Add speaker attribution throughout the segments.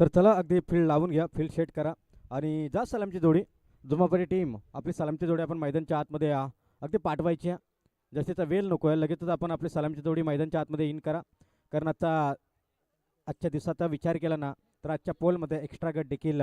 Speaker 1: तर चला अगदी फील्ड लावून घ्या, फील्ड सेट करा आणि जा सलामची जोडी. जुमापरी टीम आपली सलामची जोडी आपण मैदानच्या आतमध्ये अगदी पाठवायची आहे. जास्तीचा वेळ नको आहे, लगेचच आपण आपली सलामची जोडी मैदानच्या आतमध्ये इन करा. कारण आजच्या दिवसाचा विचार केला ना तर आजच्या पोलमध्ये एक्स्ट्रा गट देखील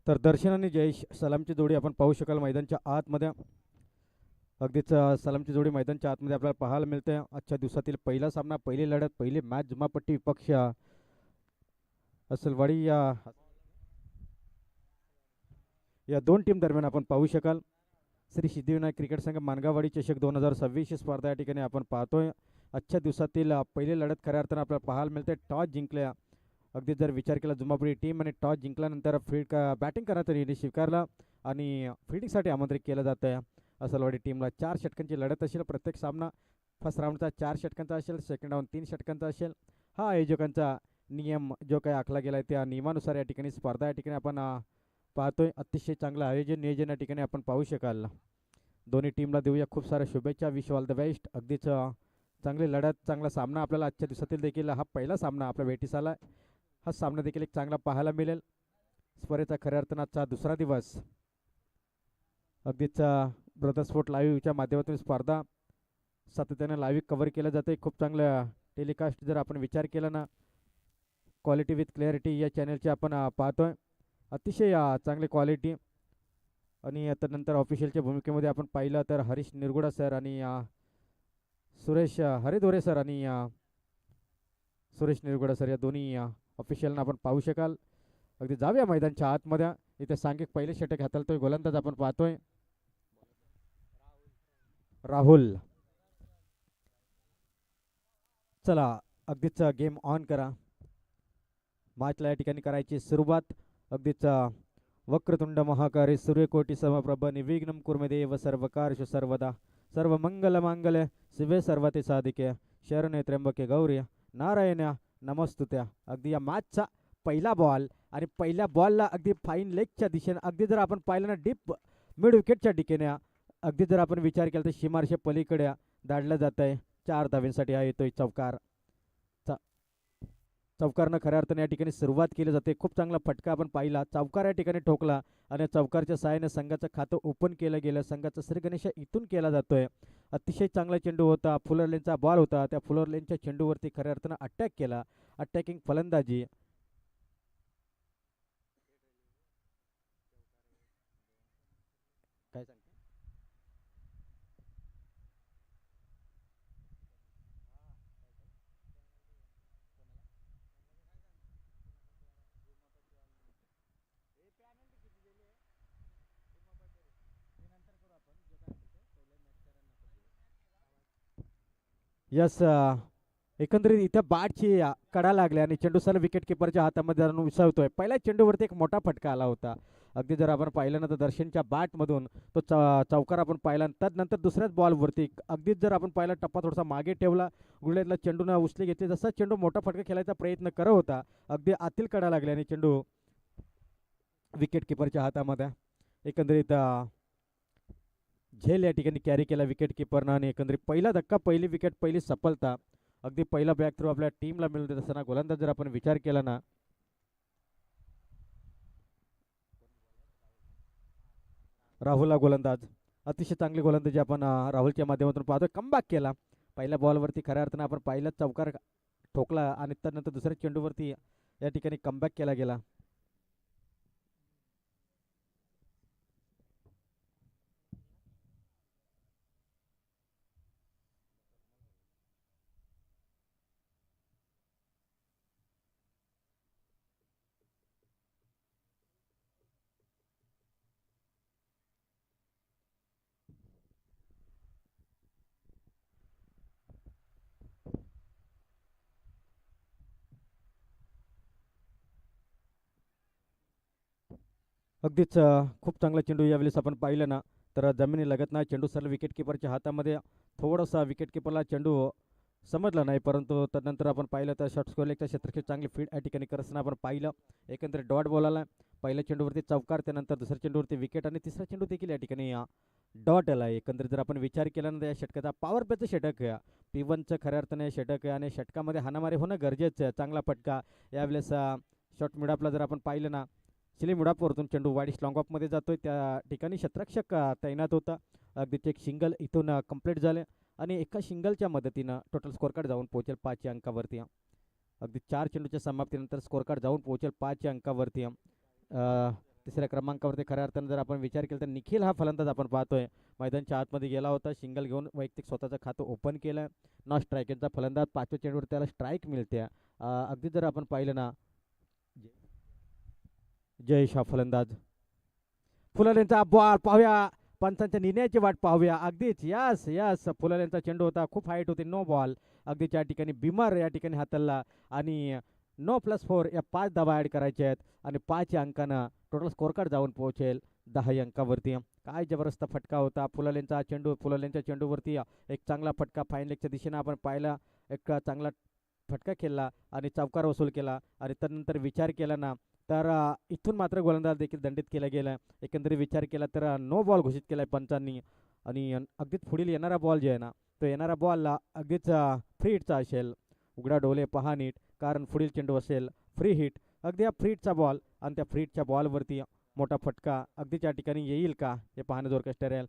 Speaker 1: तर दर्शन आणि जयेश सलामची जोडी आपण पाहू शकाल मैदानच्या आतमध्ये. अगदीच सलामची जोडी मैदानच्या आतमध्ये आपल्याला पाहायला मिळते. आजच्या दिवसातील पहिला सामना, पहिली लढत, पहिली मॅच जुमापट्टी विपक्ष असलवाडी या दोन टीम दरम्यान आपण पाहू शकाल. श्री सिद्धिविनायक क्रिकेट संघ मानगावाडी चषक 2026 स्पर्धा या ठिकाणी आपण पाहतोय. आजच्या दिवसातील पहिली लढत खऱ्या अर्थानं आपल्याला पाहायला मिळते. टॉस जिंकल्या अगदी जर विचार केला जुमापुरी टीम आणि टॉस जिंकल्यानंतर बॅटिंग करण्याचा निर्णय स्वीकारला आणि फिल्डिंगसाठी आमंत्रित केलं जातं आहे. असलवाडी टीमला 4 षटकांची लढत असेल. प्रत्येक सामना फर्स्ट राऊंडचा 4 षटकांचा असेल, सेकंड राऊंड 3 षटकांचा असेल. हा आयोजकांचा नियम जो काही आखला गेला आहे त्या नियमानुसार या ठिकाणी स्पर्धा या ठिकाणी आपण पाहतोय. अतिशय चांगलं आयोजन नियोजन या ठिकाणी आपण पाहू शकाल. दोन्ही टीमला देऊया खूप साऱ्या शुभेच्छा. Wish all the best. अगदीच चांगली लढत, चांगला सामना आपल्याला आजच्या दिवसातील देखील हा पहिला सामना आपल्या भेटीस आला. हा सामना देखील एक चांगला पाहायला मिळेल. स्पर्धेचा खऱ्या अर्थानं आजचा दुसरा दिवस. अगदीच ब्रदर स्पोर्ट लाईव्हच्या माध्यमातून स्पर्धा सातत्याने लाईव्ह कव्हर केलं जाते. खूप चांगलं टेलिकास्ट जर आपण विचार केला ना, क्वालिटी विथ क्लॅरिटी या चॅनलचे आपण पाहतोय. अतिशय चांगली क्वालिटी. आणि त्यानंतर ऑफिशियलच्या भूमिकेमध्ये आपण पाहिलं तर हरीश निरगुडा सर आणि सुरेश हरिदोरे सर आणि सुरेश निरगुडा सर या दोन्ही ऑफिशियलना आपण पाहू शकाल. अगदी जाऊया मैदानच्या आतमध्ये. इथे सांघिक पहिले षटक हाताळतोय गोलंदाज आपण पाहतोय राहुल. चला अगदीच गेम ऑन करा. मॅचला या ठिकाणी करायची सुरुवात. अगदीच वक्रतुंड महाकारे सूर्यकोटी समप्रभ निर्विघ्नं कुर्मे देव सर्वकार्येषु सर्वदा सर्व मंगल मांगल्य शिवे सर्वते साधिके शरण्ये त्र्यंबके गौरी नारायण नमस्तुत्या. अगदी या मॅचचा पहिला बॉल आणि पहिल्या बॉलला अगदी फाईन लेगच्या दिशेने अगदी जर आपण पाहिलं ना डीप मिड विकेटच्या दिशेने अगदी जर आपण विचार केला तर सीमारेषे पलीकडे दाडलं जात आहे. 4 धावांसाठी हा येतोय चौकार. चौकारनं खऱ्या अर्थाने या ठिकाणी सुरुवात केली जाते. खूप चांगला फटका आपण पाहिला. चौकार या ठिकाणी ठोकला आणि चौकारच्या सहाय्याने संघाचं खातं ओपन केलं गेलं. संघाचा श्री गणेश इथून केला जातोय. अतिशय चांगला चेंडू होता. फुलर लेनचा बॉल होता. त्या फुलर लेनच्या चेंडूवरती खऱ्या अर्थानं अटॅक केला. अटॅकिंग फलंदाजी. काय सांगता? यस. एकंदरीत इथं बॅटची कडा लागल्या आणि चेंडू सर विकेट किपरच्या हातामध्ये जाऊन विसावतोय. पहिल्या चेंडूवरती एक मोठा फटका आला होता. अगदी जर आपण पाहिलं ना तर दर्शनच्या बॅटमधून तो चौकार आपण पाहिला. त्यानंतर दुसऱ्याच बॉलवरती अगदीच जर आपण पाहिला टप्पा थोडासा मागे ठेवला. गुळ्यातला चेंडू न उचली घेतली. जसा चेंडू मोठा फटका खेळायचा प्रयत्न करत होता अगदी आतील कडा लागल्या आणि चेंडू विकेट किपरच्या हातामध्ये. एकंदरीत झेल या ठिकाणी कॅरी केला विकेट किपरनं आणि एकंदरीत पहिला धक्का, पहिली विकेट, पहिली सफलता. अगदी पहिला बॅक थ्रू आपल्या टीमला मिळून देत असताना गोलंदाज जर आपण विचार केला ना, राहुलला गोलंदाज. अतिशय चांगली गोलंदाजी आपण राहुलच्या माध्यमातून पाहतोय. कमबॅक केला. पहिल्या बॉलवरती खऱ्या अर्थानं आपण पाहिलं चौकार ठोकला आणि त्यानंतर दुसऱ्या चेंडूवरती या ठिकाणी कमबॅक केला गेला. अगदीच खूप चांगला चेंडू यावेळेस आपण पाहिलं ना तर जमिनी लगत ना चेंडू सरळ विकेट किपरच्या हातामध्ये थोडासा विकेट किपरला चेंडू समजला नाही, परंतु त्यानंतर आपण पाहिलं तर शॉर्ट स्कोर लेगच्या क्षेत्रक्षेत्र चांगली फीड या ठिकाणी करताना आपण पाहिलं. एकंदरीत डॉट बॉल आला, पहिल्या चेंडूवरती चौकार, त्यानंतर दुसऱ्या चेंडूवरती विकेट आणि तिसरा चेंडू देखील या ठिकाणी डॉट आला. एकंदरीत जर आपण विचार केला ना या षटकाचा पॉवर प्लेचं षटक आहे, P1चं खऱ्या अर्थाने षटक आहे आणि षटकामध्ये हाणामारी होणं गरजेचं आहे. चांगला फटका यावेळेस शॉर्ट मिडअपला जर आपण पाहिलं ना चिली मुडापवरतून चेंडू वाईड स्लॉंग ऑफमध्ये जातोय, त्या ठिकाणी क्षेत्ररक्षक तैनात होता. अगदीच एक सिंगल इथून कंप्लीट झाले आणि एका सिंगलच्या मदतीनं टोटल स्कोर कार्ड जाऊन पोहोचेल 5 अंकावरती. अगदी 4 चेंडूच्या समाप्तीनंतर स्कोर कार्ड जाऊन पोहोचेल 5 अंकावरती. तिसऱ्या क्रमांकावरती खऱ्या अर्थानं जर आपण विचार केला तर निखिल हा फलंदाज आपण पाहतोय मैदानच्या आतमध्ये गेला होता, सिंगल घेऊन वैयक्तिक स्वतःचं खातं ओपन केलं. नॉ स्ट्रायकेचा फलंदाज 5व्या चेंडूवर त्याला स्ट्राईक मिळते. अगदी जर आपण पाहिलं ना जयेश हा फलंदाज, फुलालेंचा बॉल पाहूया, पंचांच्या निर्णयाची वाट पाहूया. अगदीच यस यस फुलालेंचा चेंडू होता, खूप हाईट होती, नो बॉल. अगदीच या ठिकाणी बिमर या ठिकाणी हाताळला आणि नो +4 या 5 धावा ॲड करायच्या आहेत आणि 5 अंकानं टोटल स्कोर कार्ड जाऊन पोहोचेल 10 अंकावरती. काय जबरदस्त फटका होता फुलालेंचा चेंडू, फुलालेंच्या चेंडूवरती एक चांगला फटका फाईन लेगच्या दिशेनं आपण पाहिला, एक चांगला फटका खेळला आणि चौकार वसूल केला आणि त्यानंतर विचार केला ना तर इथून मात्र गोलंदाज देखील दंडित केला गेला. एकंदरीत विचार केला तर नो बॉल घोषित केला आहे पंचांनी आणि अगदीच पुढील येणारा बॉल जे आहे ना तो येणारा बॉलला अगदीच फ्री हिटचा असेल. उघडा डोले पहा नीट, कारण पुढील चेंडू असेल फ्री हिट. अगदी हा फ्री हिटचा बॉल आणि त्या फ्री हिटच्या बॉलवरती मोठा फटका अगदीच या ठिकाणी येईल का हे पाहणं जोरकष्ट राहील.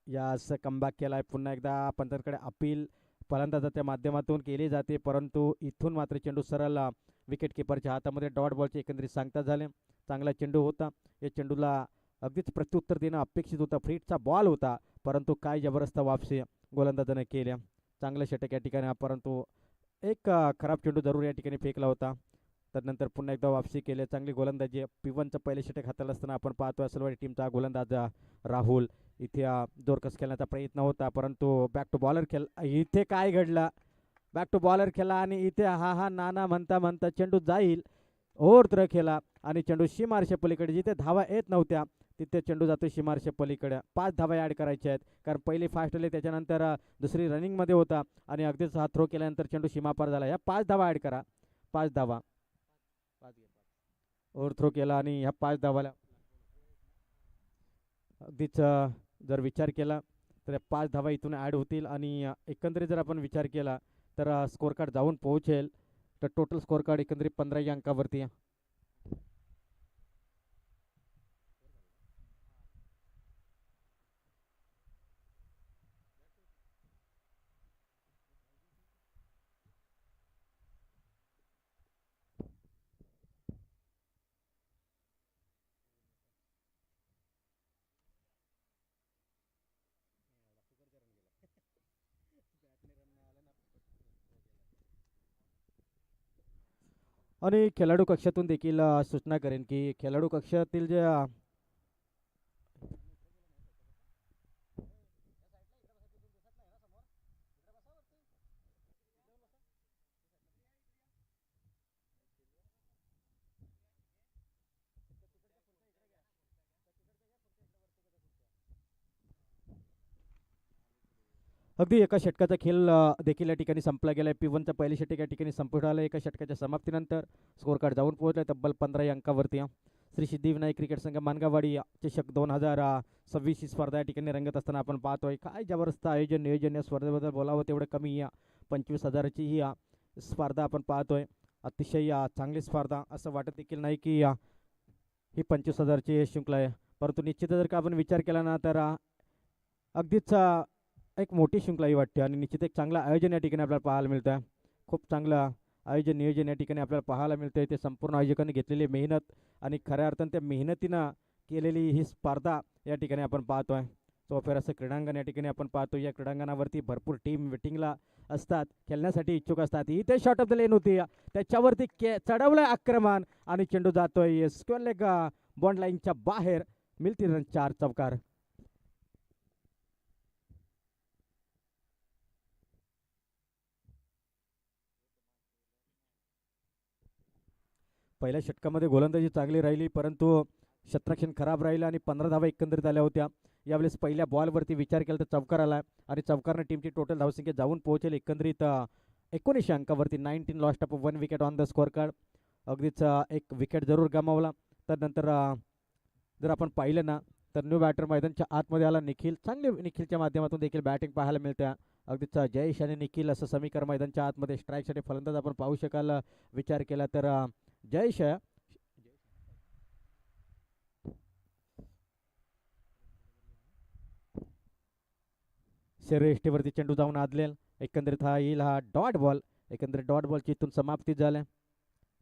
Speaker 1: यास कमबॅक केला आहे, पुन्हा एकदा पंचांकडे अपील फलंदाजाच्या माध्यमातून केली जाते, परंतु इथून मात्र चेंडू सरळ विकेट किपरच्या हातामध्ये डॉट बॉलचे एकंदरीत सांगता झाले. चांगला चेंडू होता, या चेंडूला अगदीच प्रत्युत्तर देणं अपेक्षित होतं, फ्रीटचा बॉल होता, परंतु काय जबरदस्त वापसी गोलंदाजाने केल्या. चांगलं षटक या ठिकाणी, परंतु एक खराब चेंडू जरूर या ठिकाणी फेकला होता. त्यानंतर पुन्हा एकदा वापसी केली, चांगली गोलंदाजी. P1चं पहिले षटक हाताळत असताना आपण पाहतो असलवाडी टीमचा गोलंदाज राहुल इथे जोरकस खेळण्याचा प्रयत्न होता, परंतु बॅक टू बॉलर खेळ. इथे काय घडलं, बॅक टू बॉलर खेळला आणि इथे हा हा नाना म्हणता म्हणता चेंडू जाईल ओव्हर थ्रो केला आणि चेंडू सीमारच्या पलीकडे, जिथे धावा येत नव्हत्या तिथे चेंडू जातो सीमारच्या पलीकडे. 5 धावा ॲड करायच्या आहेत, कारण पहिली फास्ट आली त्याच्यानंतर दुसरी रनिंगमध्ये होता आणि अगदीच हा थ्रो केल्यानंतर चेंडू सीमापार झाला. या 5 धावा ॲड करा, 5 धावा. ओव्हर थ्रो केला आणि ह्या 5 धावाला अगदीच जर विचार केला तर 5 धावा इथून ॲड होतील आणि एकंदरीत जर आपण विचार केला तर स्कोर कार्ड जाऊन पोहोचेल. तर टोटल स्कोर कार्ड एकंदरीत 15 अंकावरती. आणि खेळाडू कक्षातून देखील सूचना करेन की खेळाडू कक्षातील जे अगदी एका षटकाचा खेळ देखील या ठिकाणी संपला गेला आहे. P1चं पहिले षटक या ठिकाणी संपूर्ण आलं. एका षटकाच्या समाप्तीनंतर स्कोर कार्ड जाऊन पोहोचला तब्बल 15 अंकावरती. श्री सिद्धिविनायक क्रिकेट संघ मानगावाडी चषक 2026 ही स्पर्धा या ठिकाणी रंगत असताना आपण पाहतोय. काय जबरदस्त आयोजन नियोजन या स्पर्धेबद्दल बोलावं तेवढं कमी. या 25,000ची ही स्पर्धा आपण पाहतोय, अतिशय चांगली स्पर्धा. असं वाटत देखील नाही की ही 25,000ची शृंखला आहे, परंतु निश्चित जर का आपण विचार केला ना तर अगदीच एक मोठी शृंखलाही वाटते आणि निश्चित एक चांगलं आयोजन या ठिकाणी आपल्याला पाहायला मिळतं आहे. खूप चांगलं आयोजन नियोजन या ठिकाणी आपल्याला पाहायला मिळतं आहे. ते संपूर्ण आयोजकांनी घेतलेली मेहनत आणि खऱ्या अर्थानं त्या मेहनतीनं केलेली ही स्पर्धा या ठिकाणी आपण पाहतो आहे. सोफेर असं क्रीडांगण या ठिकाणी आपण पाहतो. या क्रीडांगणावरती भरपूर टीम वेटिंगला असतात, खेळण्यासाठी इच्छुक असतात. इथे शॉट ऑफ द लेन होती, त्याच्यावरती चढवलंय आक्रमण आणि चेंडू जातोय स्क्वेअर लेग बॉन्ड लाईनच्या बाहेर. मिळतील रन 4 चौकार. पहिल्या षटकामध्ये गोलंदाजी चांगली राहिली, परंतु क्षेत्ररक्षण खराब राहिलं आणि 15 धावा एकंदरीत आल्या होत्या. यावेळेस पहिल्या बॉलवरती विचार केला तर चौकार आला आणि चौकारनं टीमची टोटल धावसंख्या जाऊन पोहोचेल एकंदरीत 19 अंकावरती. 19 lost of 1 wicket on the score card. अगदीच एक विकेट जरूर गमावला. तर नंतर जर आपण पाहिलं ना तर न्यू बॅटर मैदानच्या आतमध्ये आला निखिल. चांगले निखिलच्या माध्यमातून देखील बॅटिंग पाहायला मिळते. अगदीच जयेश आणि निखिल असं समीकरण मैदानच्या आतमध्ये. स्ट्राईकसाठी फलंदाज आपण पाहू शकाल. विचार केला तर जयेश एष्टीवरती चेंडू जाऊन आदलेल. एकंदरीत हा येईल हा डॉट बॉल. एकंदरीत डॉट बॉलची इथून समाप्ती झाल्या.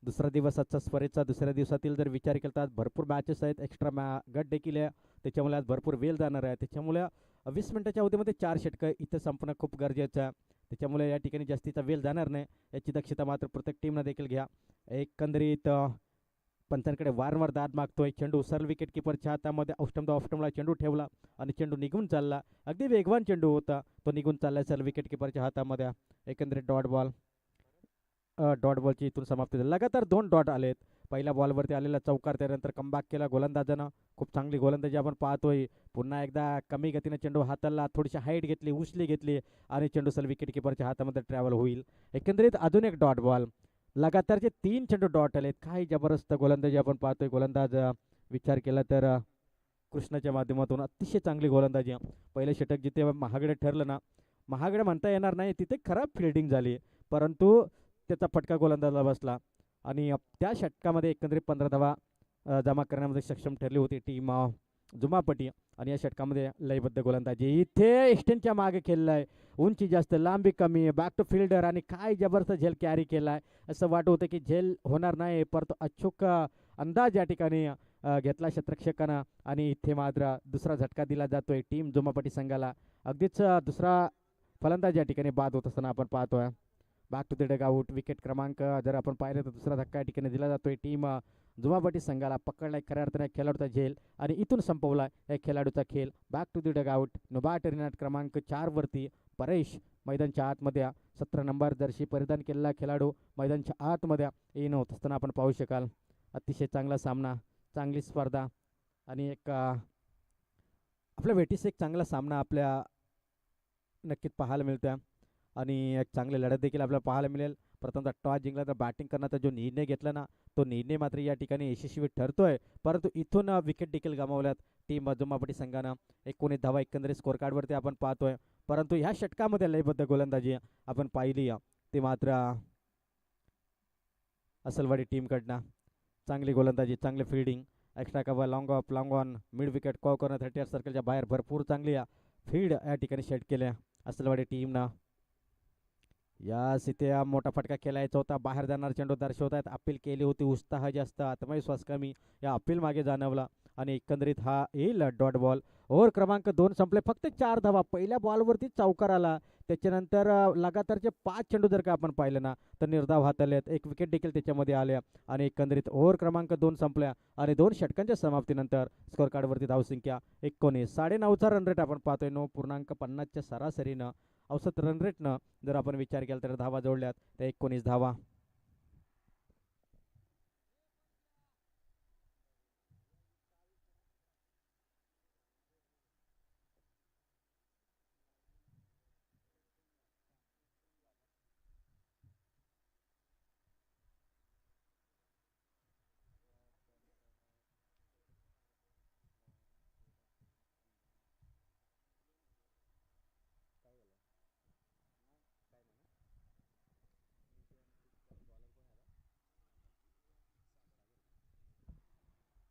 Speaker 1: दुसरा दिवस आजचा स्पर्धेचा. दुसऱ्या दिवसातील जर विचार केला तर आज भरपूर मॅचेस आहेत, एक्स्ट्रा गट देखील आहे. त्याच्यामुळे आज भरपूर वेळ जाणार आहे. त्याच्यामुळे 20 मिनिटाच्या अवधीमध्ये 4 षटकं इथं संपणं खूप गरजेचं आहे. त्याच्यामुळे या ठिकाणी जास्तीचा वेळ जाणार नाही याची दक्षता मात्र प्रत्येक टीमनं देखील घ्या. एकंदरीत पंचांकडे वारंवार दाद मागतोय. चेंडू सरळ विकेट किपरच्या हातामध्ये ऑफस्टमला चेंडू ठेवला आणि चेंडू निघून चालला. अगदी वेगवान चेंडू होता, तो निघून चालला सरळ विकेट किपरच्या हातामध्ये. एकंदरीत डॉट बॉलची इथून समाप्ती झाली. लगातार 2 डॉट आलेत. पहिल्या बॉलवरती आलेला चौकार, त्यानंतर कमबॅक केला गोलंदाजानं. खूप चांगली गोलंदाजी आपण पाहतोय. पुन्हा एकदा कमी गतीने चेंडू हाताला थोडीशी हाईट घेतली, उचली घेतली आणि चेंडू सरळ विकेट किपरच्या हातामध्ये ट्रॅव्हल होईल. एकंदरीत अजून एक डॉट बॉल. लगातारचे 3 चेंडू डॉट आलेत. काय जबरदस्त गोलंदाजी आपण पाहतोय. गोलंदाज विचार केला तर कृष्णाच्या माध्यमातून अतिशय चांगली गोलंदाजी. पहिलं षटक जिथे महागडे ठरलं ना, महागडे म्हणता येणार नाही, तिथे खराब फिल्डिंग झाली, परंतु त्याचा फटका गोलंदाजाला बसला आणि त्या षटकामध्ये एकंदरीत 15 धावा जमा करण्यामध्ये सक्षम ठरली होती टीम जुमापटी. आणि या षटकामध्ये लयबद्ध गोलंदाजी. इथे एस्टेनच्या मागे खेळलाय, उंची जास्त लांबी कमी, बॅक टू फिल्डर आणि काय जबरदस्त झेल कॅरी केलाय. असं वाटत होतं की झेल होणार नाही, परंतु अचूक अंदाज या ठिकाणी घेतला क्षेत्ररक्षकानं आणि इथे मात्र दुसरा झटका दिला जातोय टीम जुमापटी संघाला. अगदीच दुसरा फलंदाज या ठिकाणी बाद होत असताना आपण पाहतोय. Back to the dugout. Wicket क्रमांक जर आपण पाहिलं तर दुसरा धक्का या ठिकाणी दिला जातोय टीम जुमापटी संघाला. पकडलाय खऱ्या अर्थाने खेळाडूचा झेल आणि इथून संपवला या खेळाडूचा खेळ. Back to the dugout. नुबाट रिनाट क्रमांक 4 वरती परेश मैदानच्या आतमध्ये 17 नंबर जर्सी परिधान केलेला खेळाडू मैदानच्या आतमध्ये येणं होत असताना आपण पाहू शकाल. अतिशय चांगला सामना, चांगली स्पर्धा आणि एक आपल्या भेटीस एक चांगला सामना आपल्या नक्कीच पाहायला मिळतोय आणि एक चांगली लढत देखील आपल्याला पाहायला मिळेल. प्रथमतः टॉस जिंकला तर बॅटिंग करण्याचा जो निर्णय घेतला ना, तो निर्णय मात्र या ठिकाणी यशस्वी ठरतोय, परंतु इथून विकेट देखील गमावल्यात टीम जुमापटी संघानं. 19 धावा एकंदरीत स्कोर कार्डवरती आपण पाहतोय, परंतु ह्या षटकामध्ये लयबद्ध गोलंदाजी आपण पाहिली ते मात्र असलवाडी टीमकडनं. चांगली गोलंदाजी, चांगली fielding, extra cover, long of, long on, mid wicket, corner 38 सर्कलच्या बाहेर भरपूर चांगली फील्ड या ठिकाणी सेट केल्या असलवाडी टीमनं. यास इथे मोठा फटका खेळायचा होता. बाहेर जाणार चेंडू दर्शवत आहेत. अपील केली होती, उत्साह जास्त, आत्मविश्वास कमी या अपील मागे जाणवला आणि एकंदरीत हा येईल डॉट बॉल. ओव्हर क्रमांक 2 संपले. फक्त 4 धावा. पहिल्या बॉलवरती चौकार आला, त्याच्यानंतर लगातारचे 5 चेंडू जर का आपण पाहिलं ना तर निर्धाव हाताळलेत. एक विकेट देखील त्याच्यामध्ये आल्या आणि एकंदरीत ओव्हर क्रमांक 2 संपल्या आणि 2 षटकांच्या समाप्तीनंतर स्कोअर कार्डवरती धावसंख्या 19. 9.5चा रन रेट आपण पाहतोय. 9.50च्या सरासरीनं औसत रन रेटनं जर आपण विचार केला तर धावा जोडल्यात त्या 19 धावा.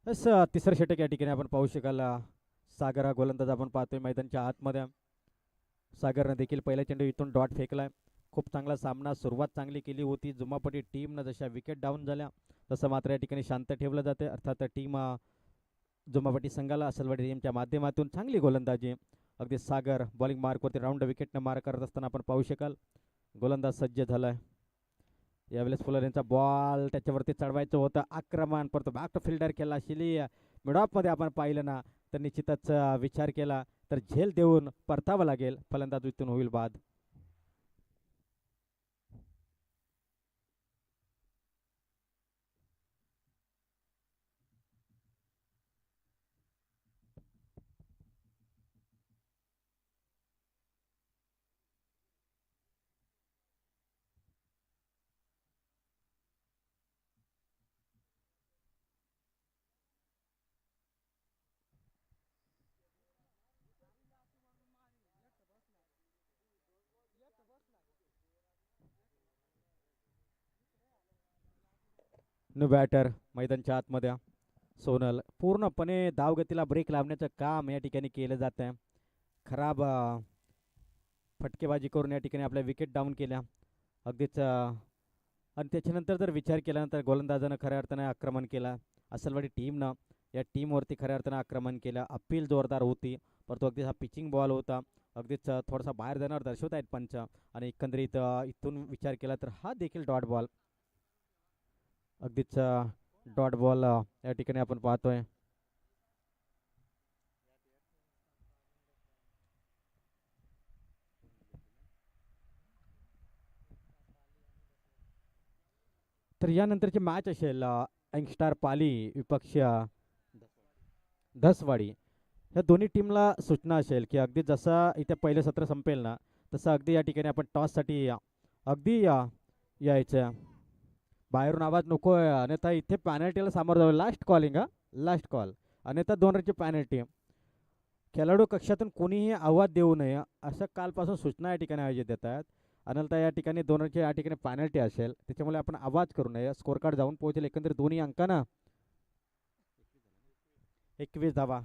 Speaker 1: बस तिसरं षटक या ठिकाणी आपण पाहू शकाल. सागर हा गोलंदाज आपण पाहतोय मैदानच्या आतमध्ये. सागरनं देखील पहिल्या चेंडू इथून डॉट फेकलाय. खूप चांगला सामना, सुरुवात चांगली केली होती जुमापटी टीमनं. जशा विकेट डाऊन झाल्या तसं मात्र या ठिकाणी शांत ठेवलं जाते. अर्थात टीम जुमापटी संघाला असलवाडी टीमच्या माध्यमातून चांगली गोलंदाजी. अगदी सागर बॉलिंग मार्कवरती राऊंड विकेटनं मार करत असताना आपण पाहू शकाल. गोलंदाज सज्ज झालाय. यावेळेस फुलर यांचा बॉल त्याच्यावरती चढवायचं होतं. आक्रमण परत बॅक टू फिल्डर केला. शिली मिडऑफमध्ये आपण पाहिलं ना तर निश्चितच विचार केला तर झेल देऊन परतावं लागेल. फलंदाज इथून होईल बाद. न्यू बॅटर मैदानच्या आतमध्ये सोनल. पूर्णपणे धावगतीला ब्रेक लावण्याचं काम या ठिकाणी केलं जात आहे. खराब फटकेबाजी करून या ठिकाणी आपल्या विकेट डाऊन केल्या. अगदीच आणि त्याच्यानंतर जर विचार केल्यानंतर गोलंदाजानं खऱ्या अर्थानं आक्रमण केला. असलवाडी टीमनं या टीमवरती खऱ्या अर्थानं आक्रमण केलं. अपील जोरदार होती परंतु अगदीच हा पिचिंग बॉल होता. अगदीच थोडासा बाहेर जाणार दर्शवत आहेत पंच. आणि एकंदरीत इथून विचार केला तर हा देखील डॉट बॉल. अगदीच डॉट बॉल या ठिकाणी आपण पाहतोय. तर यानंतरची मॅच असेल यंगस्टार पाली विपक्ष धसवाडी. ह्या दोन्ही टीमला सूचना असेल की अगदी जसं इथे पहिलं सत्र संपेल ना तसं अगदी या ठिकाणी आपण टॉससाठी अगदी यायचं. बाहेरून आवाज नको आहे अन्यथा इथे पॅनल्टीला सामोरं जावं. लास्ट कॉलिंग लास्ट कॉल अन्यथा 2 रनची पॅनल्टी. खेळाडू कक्षातून कोणीही आवाज देऊ नये असं कालपासून सूचना या ठिकाणी आयोजित देत आहेत. अन्यथा या ठिकाणी 2 रनची या ठिकाणी पॅनल्टी असेल त्याच्यामुळे आपण आवाज करू नये. स्कोर कार्ड जाऊन पोहोचेल एकंदरीत दोन्ही अंकांना 21 धावा.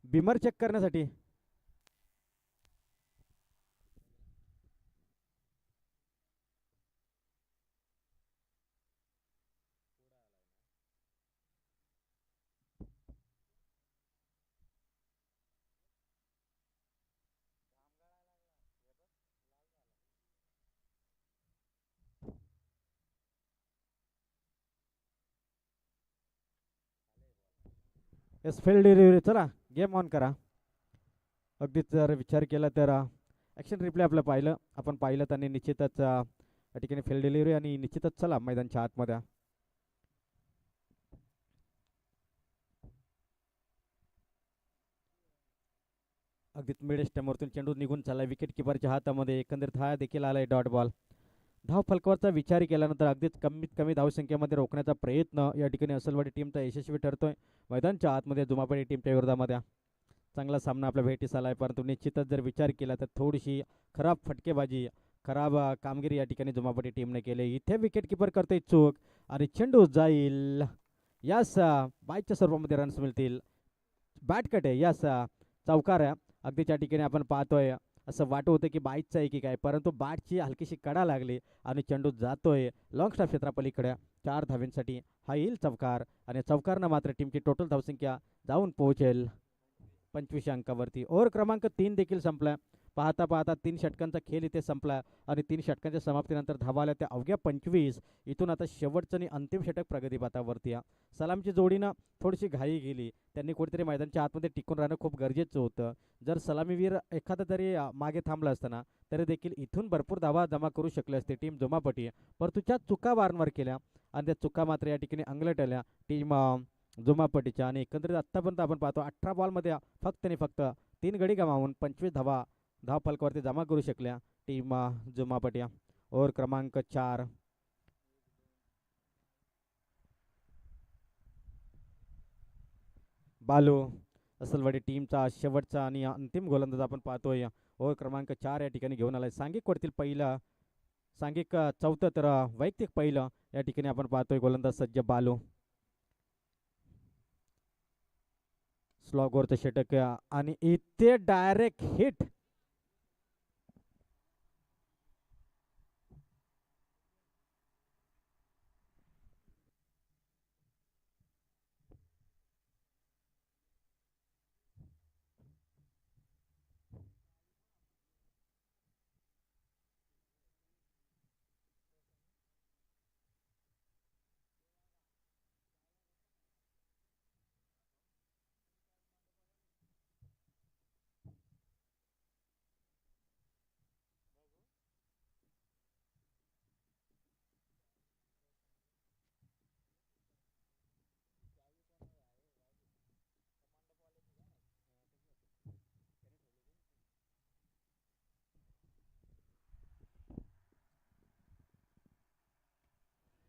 Speaker 1: बिमर चेक करण्यासाठी एस फील्ड डिलिव्हरी. चला गेम ऑन करा. अगदीच जर विचार केला तर ॲक्शन रिप्ले आपलं पाहिलं आपण पाहिलं आणि निश्चितच या ठिकाणी फील्ड डिलिव्हरी आणि निश्चितच चला मैदानच्या आतमध्ये. अगदीच मिड स्टंपवरतून चेंडू निघून चालला विकेट किपरच्या हातामध्ये. एकंदरीत हा देखील आलाय डॉट बॉल. धाव फलकावरचा विचार केल्यानंतर अगदीच कमीत कमी धावसंख्येमध्ये रोखण्याचा प्रयत्न या ठिकाणी असलवाडी टीमचा यशस्वी ठरतोय. मैदानच्या आतमध्ये जुमापडी टीमच्या विरोधामध्ये चांगला सामना आपल्या भेटीस आलाय परंतु निश्चितच जर विचार केला तर थोडीशी खराब फटकेबाजी खराब कामगिरी या ठिकाणी जुमापडी टीमने केली. इथे विकेट किपर करतोय चूक आणि चेंडू जाईल. यास बायच्या स्वरूपामध्ये रन्स मिळतील. बॅट कट आहे यास चौकार आहे. अगदी त्या ठिकाणी आपण पाहतोय असं वाटत होतं की बाईकचं आहे की काय परंतु बॅटची हलकीशी कडा लागली आणि चेंडू जातोय लॉंग स्टॉप क्षेत्रापलीकडे 4 धाव्यांसाठी. हा येईल चौकार आणि चौकारनं मात्र टीमची टोटल धावसंख्या जाऊन पोहोचेल 25 अंकावरती. ओव्हर क्रमांक 3 देखील संपला. पाहता पाहता 3 षटकांचा खेळ इथे संपला आणि 3 षटकांच्या समाप्तीनंतर धावा आल्या त्या अवघ्या 25. इथून आता शेवटचं आणि अंतिम षटक प्रगतीपथावरती. सलामची जोडीनं थोडीशी घाई गेली. त्यांनी कुठेतरी मैदानच्या आतमध्ये टिकून राहणं खूप गरजेचं होतं. जर सलामीवीर एखादा तरी मागे थांबला असताना तरी देखील इथून भरपूर धावा जमा करू शकले असते टीम जुमापटी. परंतु त्या चुका वारंवार केल्या आणि त्या चुका मात्र या ठिकाणी अंगलटल्या टीम जुमापटीच्या. आणि एकंदरीत आत्तापर्यंत आपण पाहतो 18 बॉलमध्ये फक्त आणि फक्त 3 गडी गमावून 25 धावा धाव फलकावरती जमा करू शकल्या टीम जुमापटी. ओव्हर क्रमांक 4. बालू असलवाडी टीमचा शेवटचा आणि अंतिम गोलंदाज आपण पाहतोय. ओव्हर क्रमांक 4 या ठिकाणी घेऊन आलाय. सांघिक वरतील पहिलं सांघिक चौथं तर वैयक्तिक पहिलं या ठिकाणी आपण पाहतोय गोलंदाज सज्ज बालू. स्लॉगवरचं षटक आणि इथे डायरेक्ट हिट.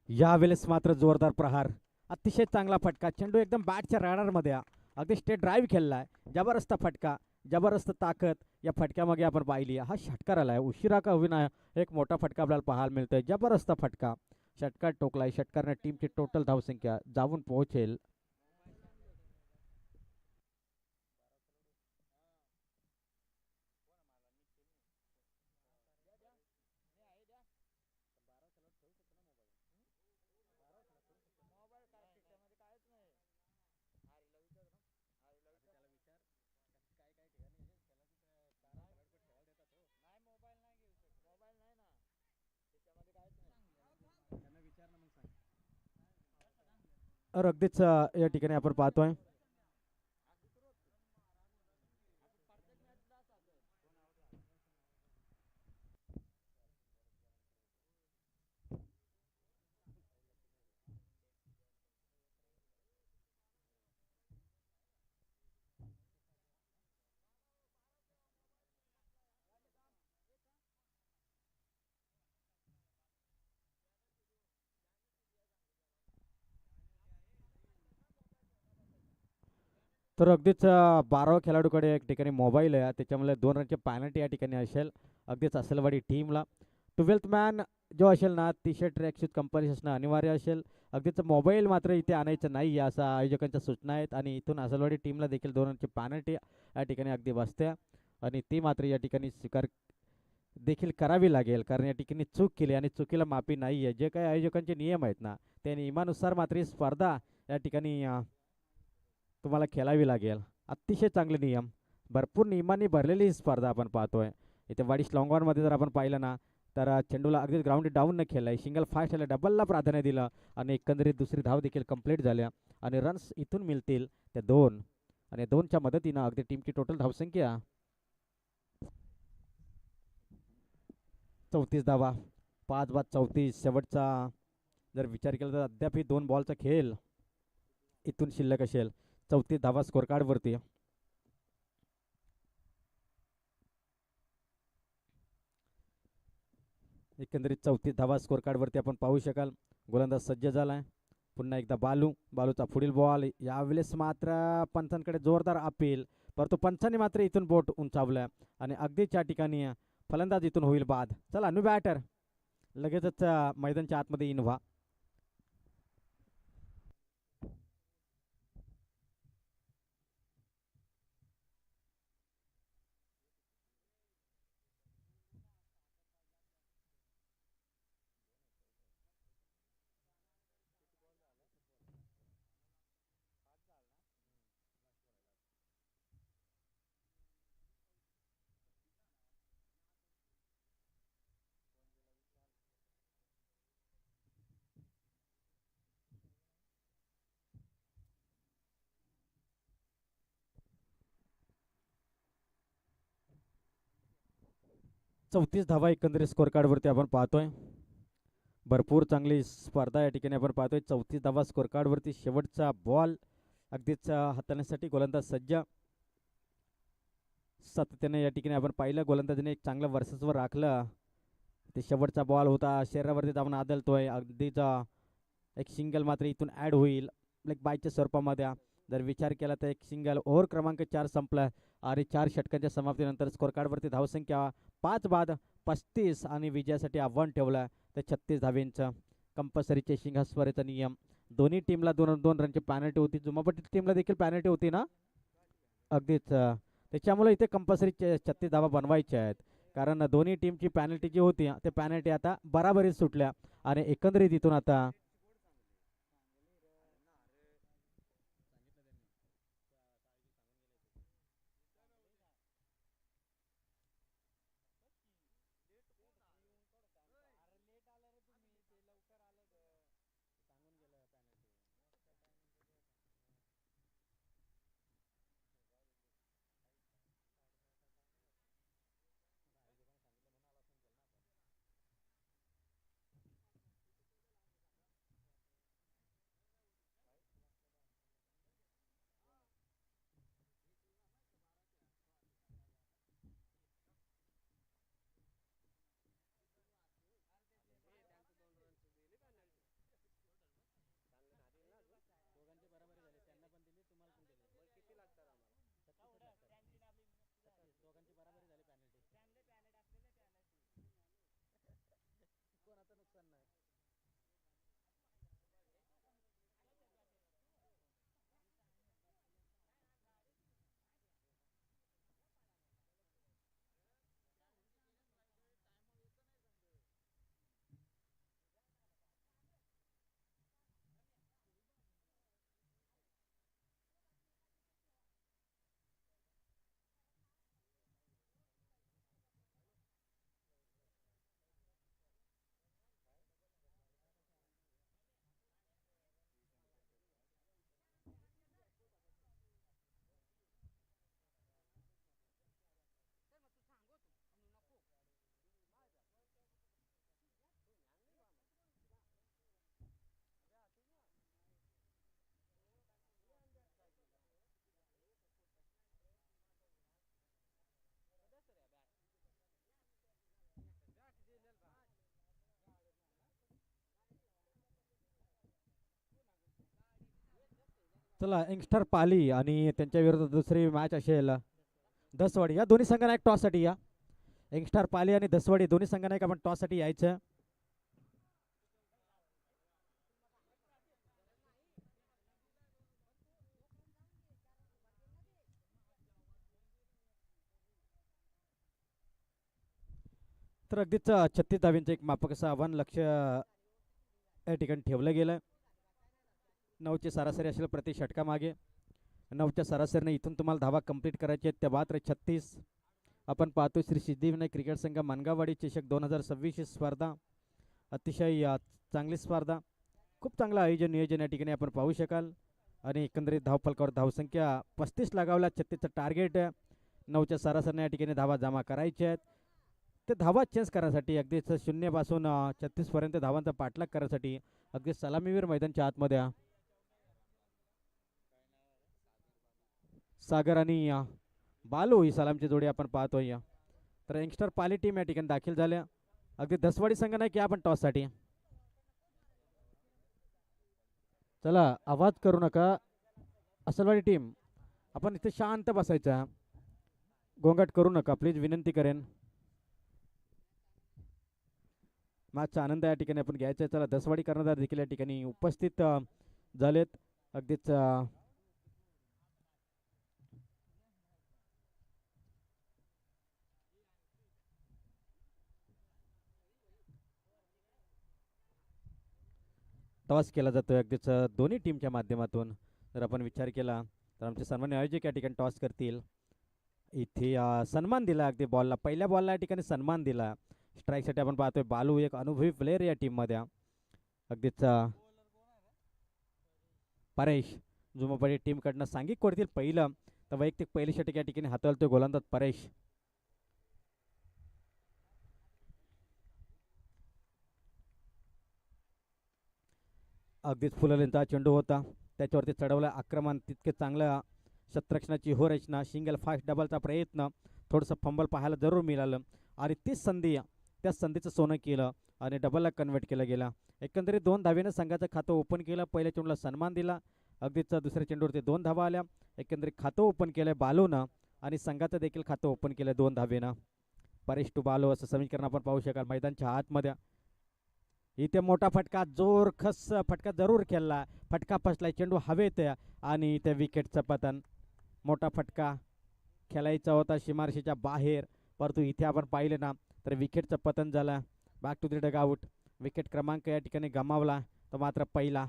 Speaker 1: यावेळेस मात्र जोरदार प्रहार, अतिशय चांगला फटका. चेंडू एकदम बॅटच्या रडारमध्ये अगदी स्टेट ड्राईव्ह खेळलाय. जबरदस्त फटका, जबरदस्त ताकद या फटक्यामागे आपण पाहिली. हा षटकार आलाय, उशिरा का होईना एक मोठा फटका आपल्याला पाहायला मिळतोय. जबरदस्त फटका, षटकार टोकलाय. षटकारने टीमची टोटल धावसंख्या जाऊन पोहोचेल तर अगदीच या ठिकाणी आपण पाहतोय तर अगदीच 12 खेळाडूकडे एक ठिकाणी मोबाईल आहे, त्याच्यामुळे 2 रनचे पॅनल्टी या ठिकाणी असेल अगदीच असलवाडी टीमला. 12th मॅन जो असेल ना, टी शर्ट ट्रॅकशूज कंपल्सरी असणं अनिवार्य असेल. अगदीच मोबाईल मात्र इथे आणायचं नाही असं आयोजकांच्या सूचना आहेत. आणि इथून असलवाडी टीमला देखील 2 रनची पॅनल्टी या ठिकाणी अगदी बसते आणि ती मात्र या ठिकाणी स्वीकार देखील करावी लागेल, कारण या ठिकाणी चूक केली आणि चुकीला माफी नाही आहे. जे काही आयोजकांचे नियम आहेत ना, त्या नियमानुसार मात्र ही स्पर्धा या ठिकाणी तुम्हाला खेळावी लागेल. अतिशय चांगले नियम, भरपूर नियमांनी भरलेली ही स्पर्धा आपण पाहतोय. इथे वाडीस लॉंगॉनमध्ये जर आपण पाहिलं ना, तर चेंडूला अगदी ग्राउंड डाऊन न खेळलाय, सिंगल फास्ट आलं, डबलला प्राधान्य दिलं आणि एकंदरीत दुसरी धाव देखील कंप्लीट झाल्या आणि रन्स इथून मिळतील त्या 2 आणि 2च्या मदतीनं अगदी टीमची टोटल धावसंख्या 34 धावा. 5 बाद 34. शेवटचा जर विचार केला तर अद्याप 2 बॉलचा खेळ इथून शिल्लक असेल. 34 धावा स्कोर कार्डवरती. एकंदरीत 34 धावा स्कोर कार्डवरती आपण पाहू शकाल. गोलंदाज सज्ज झालाय. पुन्हा एकदा बालूचा पुढील बॉल. यावेळेस मात्र पंचांकडे जोरदार अपील, परंतु पंचांनी मात्र इथून बोट उंचावलं आणि अगदीच या ठिकाणी फलंदाज इथून होईल बाद. चला न्यू बॅटर लगेचच मैदानच्या आतमध्ये इन व्हा. 34 धावा एकंदरीत स्कोर कार्डवरती आपण पाहतोय. भरपूर चांगली स्पर्धा या ठिकाणी आपण पाहतोय. 34 धावा स्कोर कार्डवरती. शेवटचा बॉल अगदीच हाताळण्यासाठी गोलंदाज सज्ज. सातत्याने या ठिकाणी आपण पाहिलं गोलंदाजीने एक चांगलं वर्चस्व राखलं. ते शेवटचा बॉल होता, शरीरावरती जाऊन आदळतोय. अगदीच एक सिंगल मात्र इथून ॲड होईल लाईक बायच्या स्वरूपामध्ये. जर विचार केला तर एक सिंगल. ओव्हर क्रमांक 4 संपला आणि 4 षटकांच्या समाप्तीनंतर स्कोर कार्डवरती धावसंख्या 5 बाद 35 आणि विजयासाठी आव्हान ठेवलं तर 36 धावेंचं. कंपल्सरी चेसिंग हा स्पर्धेचा नियम. दोन्ही टीमला 2-2 रनची पॅनल्टी होती. जुमापट्टी टीमला देखील पॅनल्टी होती ना. अगदीच त्याच्यामुळे इथे कंपल्सरी 36 धावा बनवायच्या आहेत. कारण दोन्ही टीमची पॅनल्टी जी होती ते पॅनल्टी आता बराबरीत सुटल्या आणि एकंदरीत इथून आता चला यंगस्टर पाली आणि त्यांच्या विरुद्ध दुसरी मॅच असेल दसवाडी. या दोन्ही संघांना एक टॉससाठी या. यंगस्टर पाली आणि दसवाडी दोन्ही संघांना एक आपण टॉससाठी यायचं. तर अगदीच 36 धावींचं एक मापक असं आव्हान लक्ष या ठिकाणी ठेवलं गेलं. 9ची सरासरी असेल प्रति षटकामागे. 9च्या सरासरीने इथून तुम्हाला धावा कंप्लीट करायचे आहेत. त्या मात्र 36. आपण पाहतो श्री सिद्धिविनायक क्रिकेट संघ मानगाववाडी चषक 2026 ही स्पर्धा अतिशय चांगली स्पर्धा, खूप चांगलं आयोजन नियोजन या ठिकाणी आपण पाहू शकाल. आणि एकंदरीत धावफलकावर धावसंख्या 35 लगावला. 36चं टार्गेट 9च्या सरासरीने या ठिकाणी धावा जमा करायच्या आहेत. ते धावा चेंज करण्यासाठी अगदीच 0 पासून 36 पर्यंत धावांचा पाठलाग करण्यासाठी अगदी सलामीवीर मैदानच्या आतमध्ये सागर आणि बालू ही सलामची जोडी आपण पाहतोय. तर यंगस्टर पाली टीम या ठिकाणी दाखल झाल्या. अगदी दसवाडी संघ नाही की आपण टॉससाठी. चला आवाज करू नका. असलवाडी टीम आपण इथे शांत बसायचा, गोंगाट करू नका प्लीज, विनंती करेन. मॅचचा आनंद या ठिकाणी आपण घ्यायचा आहे. चला दसवाडी कर्णधार देखील या ठिकाणी उपस्थित झालेत. अगदीच टॉस केला जातोय अगदीच दोन्ही टीमच्या माध्यमातून. जर आपण विचार केला तर आमचे सन्मान्य आयोजक या ठिकाणी टॉस करतील. इथे सन्मान दिला अगदी बॉलला, पहिल्या बॉलला या ठिकाणी सन्मान दिला. स्ट्राईकसाठी आपण पाहतोय बालू एक अनुभवी प्लेअर या टीममध्ये. अगदीच परेश जुमापडी टीमकडनं सांघिक कोडतील पहिलं तर वैयक्तिक पहिली षटक या ठिकाणी हाताळतोय गोलंदाज परेश. अगदीच फुललेंचा चेंडू होता, त्याच्यावरती चढवलं आक्रमण तितके चांगलं शतरक्षणाची हो रचना, सिंगल फास्ट डबलचा प्रयत्न, थोडंसं फंबल पाहायला जरूर मिळालं आणि तीच संधी त्या संधीचं सोनं केलं आणि डबलला कन्वर्ट केलं गेलं. एकंदरीत 2 धावेनं संघाचं खातं ओपन केलं. पहिल्या चेंडूला सन्मान दिला. अगदीच दुसऱ्या चेंडूवरती 2 धावा आल्या. एकंदरीत खातं ओपन केलं बालूनं आणि संघाचं देखील खातं ओपन केलं 2 धावेनं. परेश टू बालू असं समीकरण आपण पाहू शकाल मैदानच्या आतमध्ये. इथे मोठा फटका, जोर खस फटका जरूर खेळला, फटका फसलाय, चेंडू हवेत आणि इथे विकेटचं पतन. मोठा फटका खेळायचा होता सीमारेषेच्या बाहेर, परंतु इथे आपण पाहिले ना तर विकेटचं पतन झालं. Back to the dugout. Wicket क्रमांक या ठिकाणी गमावला तो मात्र पहिला.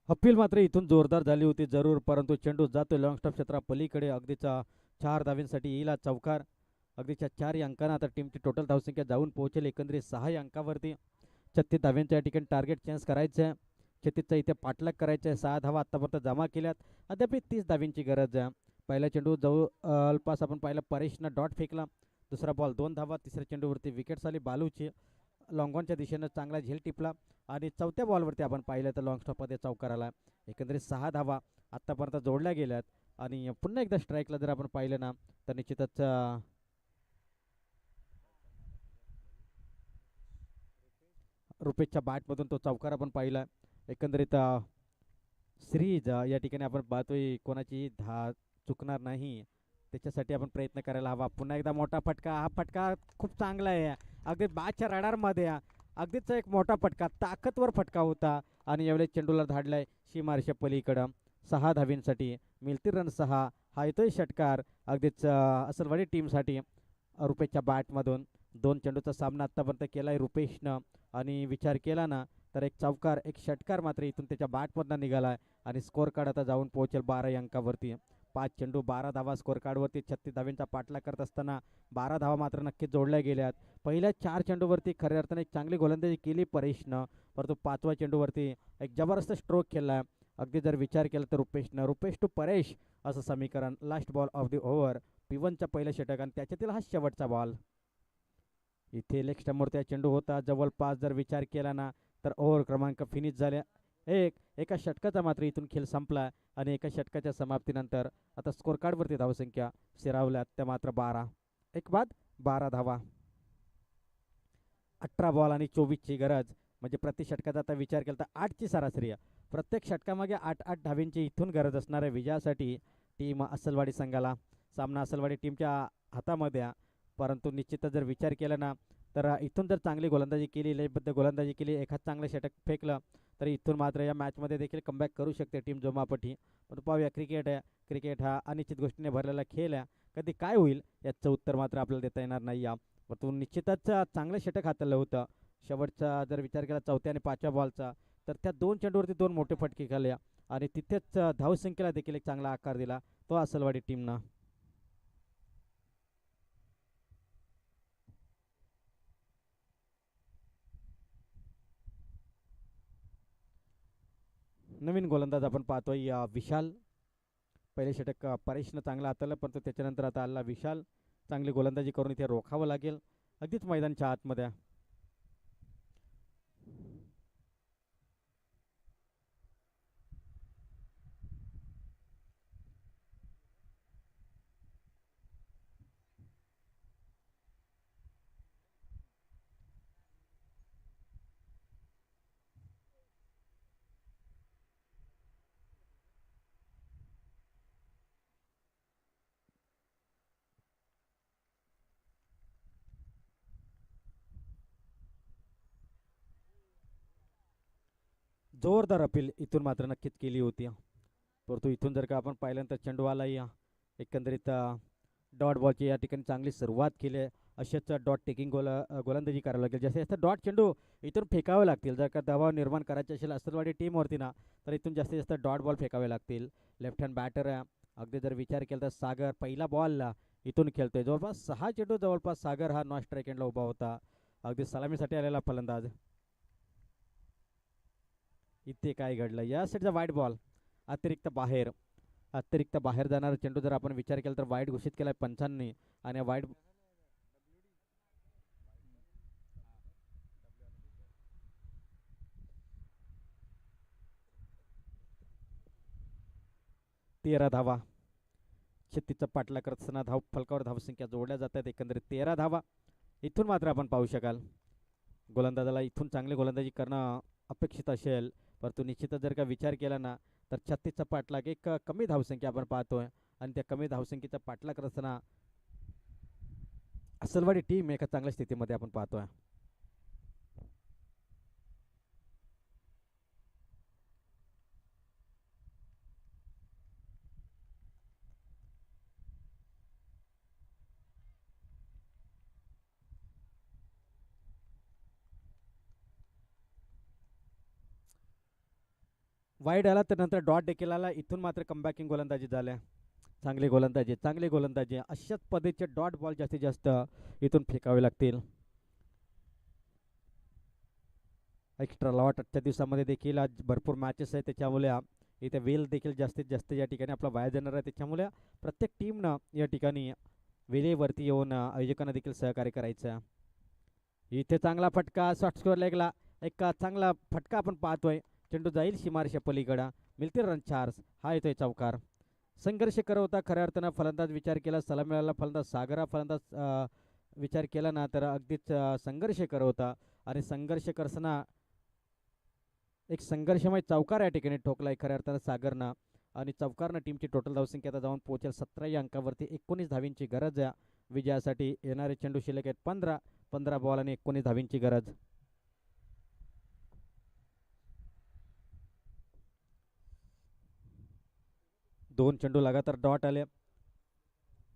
Speaker 1: अपील मात्र इथून जोरदार झाली होती जरूर, परंतु चेंडू जातो लॉंग स्टॉप क्षेत्रा पलीकडे. अगदीचा 4 धावींसाठी येईल चौकार. अगदीच्या 4 अंकांना आता टीमची टोटल धावसंख्या जाऊन पोहोचेल एकंदरीत 6 अंकावरती. 36 धाव्यांच्या या ठिकाणी टार्गेट चेंज करायचं आहे. 36चा इथे पाठलाग करायचा आहे. 6 धावा आत्तापर्यंत जमा केल्यात. अद्याप 30 धावींची गरज आहे. पहिला चेंडू जवळपास आपण पाहिलं परेशनं डॉट फेकला. दुसरा बॉल 2 धावा. तिसऱ्या चेंडूवरती विकेट आली बालूची. लॉंगॉनच्या दिशेनं चांगला झेल टिपला आणि चौथ्या बॉलवरती आपण पाहिलं तर लॉंग स्टॉपमध्ये चौकार आला. एकंदरीत 6 धावा आत्तापर्यंत जोडल्या गेल्यात आणि पुन्हा एकदा स्ट्राईकला जर आपण पाहिलं ना तर निश्चितच रुपेशच्या बॅटमधून तो चौकार आपण पाहिला. एकंदरीत सिरीज या ठिकाणी आपण पाहतोय कोणाची चुकणार नाही, त्याच्यासाठी आपण प्रयत्न करायला हवा. पुन्हा एकदा मोठा फटका. हा फटका खूप चांगला आहे. अगदी बॅटच्या रडारमध्ये अगदीच एक मोठा फटका, ताकदवर फटका होता आणि यावेळेस चेंडूला धाडलाय सीमारेषा पलीकडं. 6 धावींसाठी मिळतील रन 6. हा येतोय षटकार अगदीच असलवाडी टीमसाठी. रुपेशच्या बॅटमधून 2 चेंडूचा सामना आत्तापर्यंत केलाय रुपेशनं आणि विचार केला ना तर एक चौकार एक षटकार मात्र इथून त्याच्या बॅटमधनं निघालाय आणि स्कोअर कार्ड आता जाऊन पोहोचेल 12 अंकावरती. 5 चेंडू 12 धावा स्कोअर कार्डवरती. 36 धाव्यांचा पाठलाग करत असताना 12 धावा मात्र नक्कीच जोडल्या गेल्यात. पहिल्या 4 चेंडूवरती खऱ्या अर्थाने एक चांगली गोलंदाजी केली परेशनं, परंतु 5व्या चेंडूवरती एक जबरदस्त स्ट्रोक केला. अगदी जर विचार केला तर रुपेश टू परेश असं समीकरण. Last ball of the over. P1च्या पहिल्या षटक आणि त्याच्यातील हा शेवटचा बॉल. इथे लेग स्टंपवरती चेंडू होता जवळपास जर विचार केला ना तर ओव्हर क्रमांक फिनिश झाल्या. एका षटकाचा मात्र इथून खेळ संपला आणि एका षटकाच्या समाप्तीनंतर आता स्कोअर कार्डवरती धावसंख्या शिरावल्यात त्या मात्र 12. एक बाद 12 धावा. 18 बॉल आणि 24ची गरज, म्हणजे प्रति षटकाचा आता विचार केला तर 8ची सरासरी आहे. प्रत्येक षटकामागे 8 धावींची इथून गरज असणार आहे विजयासाठी टीम असलवाडी संघाला. सामना असलवाडी टीमच्या हातामध्ये, परंतु निश्चितच जर विचार केला ना तर इथून जर चांगली गोलंदाजी केली, लयबद्ध गोलंदाजी केली, एखाद चांगलं षटक फेकलं तर इथून मात्र या मॅचमध्ये देखील कमबॅक करू शकते टीम जोमापठी. पण पाहूया, क्रिकेट आहे. क्रिकेट हा अनिश्चित गोष्टीने भरलेला खेळ आहे. कधी काय होईल याचं उत्तर मात्र आपल्याला देता येणार नाही. परंतु निश्चितच चांगलं षटक हाताळलं होतं. शेवटचा जर विचार केला 4थ्या आणि 5व्या बॉलचा तर त्या 2 चेंडूवरती 2 मोठे फटके खाल्ले आणि तिथेच धावसंख्येला देखील एक चांगला आकार दिला तो असलवाडी टीमनं. नवीन गोलंदाज आपण पाहतोय विशाल. पहिले षटक परेशनं चांगलं हाताळलं, परंतु त्याच्यानंतर आता आला विशाल. चांगली गोलंदाजी करून इथे रोखावं लागेल अगदीच मैदानच्या आतमध्ये. जोरदार अपील इथून मात्र नक्कीच केली होती, परंतु इथून जर का आपण पाहिल्यानंतर चेंडूवाला एकंदरीत डॉट बॉलची या ठिकाणी चांगली सुरुवात केली आहे. असेच डॉट टेकिंग गोलंदाजी करावी लागेल. जसे जास्त डॉट चेंडू इथून फेकावे लागतील. जर का दबाव निर्माण करायचे असेल असलवाडी टीमवरती ना तर इथून जास्तीत जास्त डॉट बॉल फेकावे लागतील. लेफ्ट हँड बॅटर आहे. अगदी जर विचार केला तर सागर पहिला बॉलला इथून खेळतोय. जवळपास 6 चेंडू जवळपास सागर हा नॉन स्ट्राईक एंडला उभा होता. अगदी सलामीसाठी आलेला फलंदाज. इथे काय घडलं या साईडचा वाईट बॉल अतिरिक्त बाहेर. अतिरिक्त बाहेर जाणारा चेंडू जर आपण विचार केला तर वाईड घोषित केलाय पंचांनी आणि वाईड 13 धावा. 36चा पाठलाग करत असताना धाव फलकावर धावसंख्या जोडल्या जात आहेत. एकंदरीत 13 धावा. इथून मात्र आपण पाहू शकाल गोलंदाजाला इथून चांगली गोलंदाजी करणं अपेक्षित असेल, परंतु निश्चितच जर का विचार केला ना तर 36चा पाठलाग एक कमी धावसंख्या आपण पाहतोय आणि त्या कमी धावसंख्येचा पाठलाग करत असताना असलवाडी टीम एका चांगल्या स्थितीमध्ये आपण पाहतोय. वाईड आला तर नंतर डॉट देखील आला. इथून मात्र कमबॅकिंग गोलंदाजी झाल्या. चांगली गोलंदाजी अशाच पद्धतीचे डॉट बॉल जास्तीत जास्त इथून फेकावे लागतील. एक्स्ट्रा लॉट आजच्या दिवसामध्ये देखील आज भरपूर मॅचेस आहेत, त्याच्यामुळे इथे वेल देखील जास्तीत जास्त या ठिकाणी आपला वाया जाणार आहे. त्याच्यामुळे प्रत्येक टीमनं या ठिकाणी वेळेवरती येऊन आयोजकांना देखील सहकार्य करायचं. इथे चांगला फटका शॉर्ट स्कोअर लेगला एक चांगला फटका आपण पाहतोय. चेंडू जाईल सीमारेषा पलीकडं, मिळतील रन चार्ज. हा येतोय चौकार. संघर्ष करत होता खऱ्या अर्थानं फलंदाज विचार केला, सलाम मिळाला फलंदाज सागरा फलंदाज विचार केला ना तर अगदीच संघर्ष करत होता आणि संघर्ष करताना एक संघर्षमय चौकार या ठिकाणी ठोकलाय खऱ्या अर्थानं सागरनं आणि चौकारनं टीमची टोटल धावसंख्या आता जाऊन पोहोचेल 17 या अंकावरती. 19 धावींची गरज आहे विजयासाठी. येणारे चेंडू शिल्लक आहेत 15 बॉल आणि 19 धावींची गरज. दोन चेंडू लगातार डॉट आले.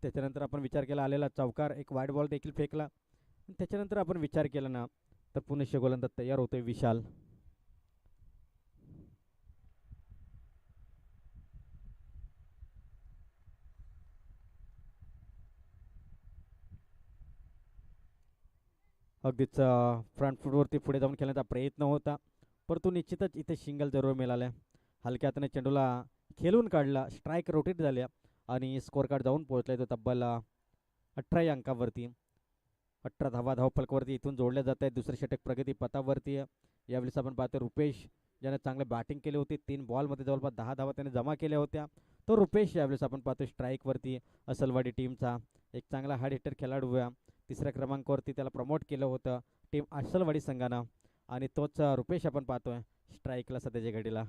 Speaker 1: त्याच्यानंतर आपण विचार केला आलेला चौकार, एक वाईड बॉल देखील फेकला. त्याच्यानंतर आपण विचार केला ना तर पुनश्च गोलंदाज तयार होतोय विशाल. अगदीच फ्रंट फूटवरती पुढे जाऊन खेळण्याचा प्रयत्न होता, परंतु निश्चितच इथे सिंगल जरूर मिळाल्या. हलक्या हाताने चेंडूला खेळून काढला, स्ट्राईक रोटेट झाल्या आणि स्कोअर कार्ड जाऊन पोहोचला तो तब्बल 18 या अंकावरती. 18 धावा धावफलकावरती इथून जोडल्या जात आहेत. दुसरे षटक प्रगती पथावरती. यावेळेस आपण पाहतो रुपेश ज्याने चांगले बॅटिंग केली होती, 3 बॉलमध्ये जवळपास 10 धावा त्याने जमा केल्या होत्या. तो रुपेश यावेळेस आपण पाहतो स्ट्राईकवरती असलवाडी टीमचा एक चांगला हार्ड हिटर खेळाडू. तिसऱ्या क्रमांकावरती त्याला प्रमोट केलं होतं टीम असलवाडी संघानं आणि तोच रुपेश आपण पाहतोय स्ट्राईकला सध्याच्या घडीला.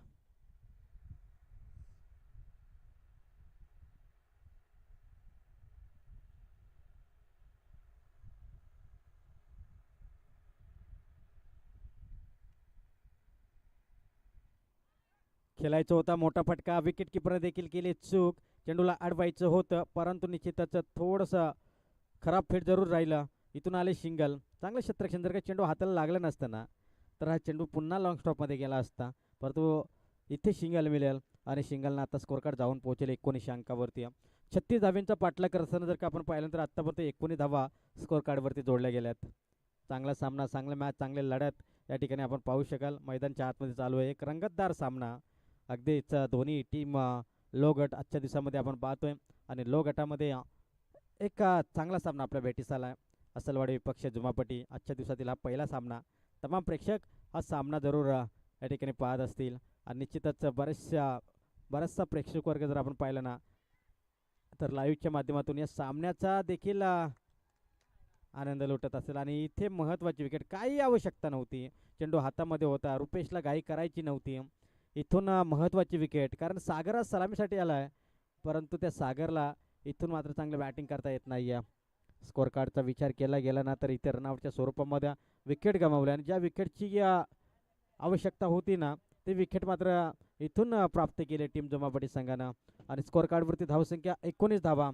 Speaker 1: खेळायचं होता मोठा फटका, विकेट किपर देखील केली चूक. चेंडूला अडवायचं होतं परंतु निश्चितच थोडंसं खराब फिट जरूर राहिलं. इथून आले सिंगल. चांगलं क्षेत्ररक्षण. जर का चेंडू हाताला लागला नसताना तर हा चेंडू पुन्हा लॉंग स्टॉपमध्ये गेला असता, परंतु इथे सिंगल मिळेल आणि सिंगलनं आता स्कोर कार्ड जाऊन पोहोचेल 19 अंकावरती. 36 धाव्यांचा पाठलाग करताना जर का आपण पाहिलं तर आत्तापर्यंत 19 धावा स्कोर कार्डवरती जोडल्या गेल्यात. चांगला सामना, चांगला मॅच, चांगले लढत या ठिकाणी आपण पाहू शकाल. मैदानच्या आतमध्ये चालू आहे एक रंगतदार सामना. अगदीच दोन्ही टीम लो गट आजच्या दिवसामध्ये आपण पाहतोय आणि लो गटामध्ये एक चांगला सामना आपल्या भेटीस आला. असलवाडी विपक्ष जुमापटी आजच्या दिवसातील हा पहिला सामना. तमाम प्रेक्षक हा सामना जरूर या ठिकाणी पाहत असतील आणि निश्चितच बराचसा प्रेक्षक वर्ग जर आपण पाहिलं ना तर लाईव्हच्या माध्यमातून या सामन्याचा देखील आनंद लुटत असेल. आणि इथे महत्त्वाची विकेट, काही आवश्यकता नव्हती, चेंडू हातामध्ये होता, रुपेशला घाई करायची नव्हती. इथून महत्त्वाची विकेट, कारण सागर सलामीसाठी आला आहे परंतु त्या सागरला इथून मात्र चांगलं बॅटिंग करता येत नाही आहे. स्कोअर कार्डचा विचार केला गेला ना तर इथे रनआउटच्या स्वरूपामध्ये विकेट गमावल्या आणि ज्या विकेटची आवश्यकता होती ना ती विकेट मात्र इथून प्राप्त केली टीम जुमापटी संघानं आणि स्कोअर कार्डवरती धावसंख्या 19 धावा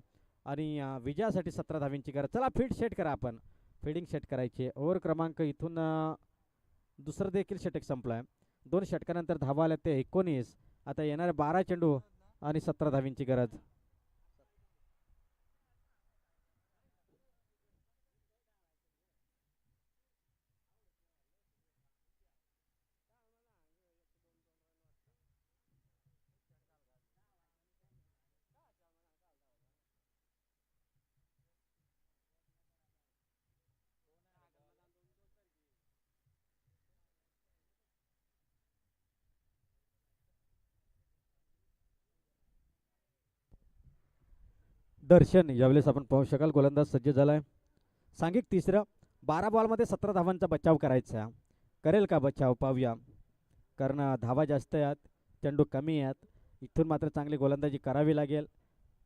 Speaker 1: आणि विजयासाठी 17 धावींची गरज. चला फील्ड सेट करा, आपण फिल्डिंग सेट करायची. ओव्हर क्रमांक इथून दुसरं देखील षटक संपलं आहे. 2 षटकानंतर धावा आल्या ते 19. आता येणारे 12 चेंडू आणि 17 धावींची गरज. दर्शन यावेळेस आपण पाहू शकाल गोलंदाज सज्ज झालाय. सांघिक तिसरं. 12 बॉलमध्ये 17 धावांचा बचाव करायचा. करेल का बचाव पाहूया. कारण धावा जास्त आहेत, चेंडू कमी आहेत. इथून मात्र चांगली गोलंदाजी करावी लागेल.